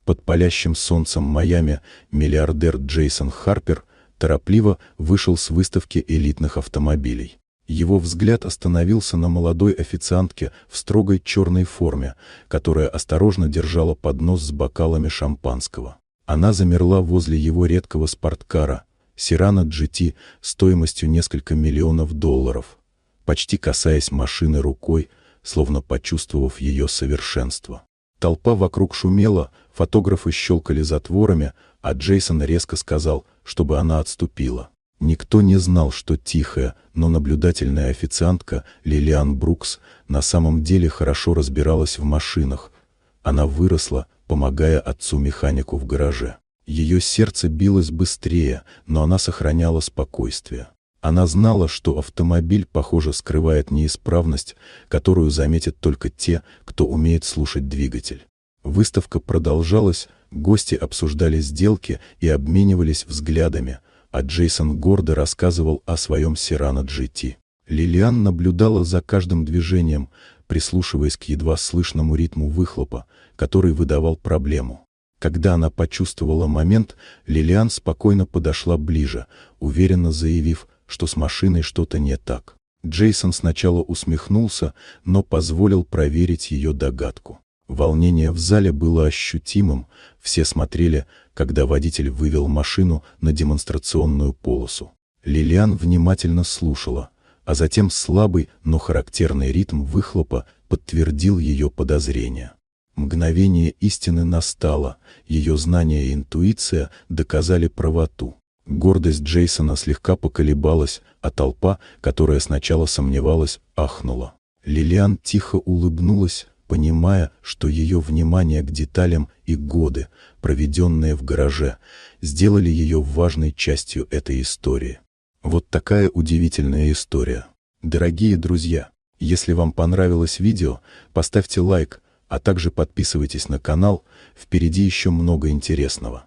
Под палящим солнцем Майами миллиардер Джейсон Харпер торопливо вышел с выставки элитных автомобилей. Его взгляд остановился на молодой официантке в строгой черной форме, которая осторожно держала поднос с бокалами шампанского. Она замерла возле его редкого спорткара Cyrano GT стоимостью несколько миллионов долларов, почти касаясь машины рукой, словно почувствовав ее совершенство. Толпа вокруг шумела, фотографы щелкали затворами, а Джейсон резко сказал, чтобы она отступила. Никто не знал, что тихая, но наблюдательная официантка Лилиан Брукс на самом деле хорошо разбиралась в машинах. Она выросла, помогая отцу-механику в гараже. Ее сердце билось быстрее, но она сохраняла спокойствие. Она знала, что автомобиль, похоже, скрывает неисправность, которую заметят только те, кто умеет слушать двигатель. Выставка продолжалась, гости обсуждали сделки и обменивались взглядами, а Джейсон гордо рассказывал о своем Cyrano GT. Лилиан наблюдала за каждым движением, прислушиваясь к едва слышному ритму выхлопа, который выдавал проблему. Когда она почувствовала момент, Лилиан спокойно подошла ближе, уверенно заявив, что с машиной что-то не так. Джейсон сначала усмехнулся, но позволил проверить ее догадку. Волнение в зале было ощутимым, все смотрели, когда водитель вывел машину на демонстрационную полосу. Лилиан внимательно слушала, а затем слабый, но характерный ритм выхлопа подтвердил ее подозрения. Мгновение истины настало, ее знания и интуиция доказали правоту. Гордость Джейсона слегка поколебалась, а толпа, которая сначала сомневалась, ахнула. Лилиан тихо улыбнулась, понимая, что ее внимание к деталям и годы, проведенные в гараже, сделали ее важной частью этой истории. Вот такая удивительная история. Дорогие друзья, если вам понравилось видео, поставьте лайк, а также подписывайтесь на канал, впереди еще много интересного.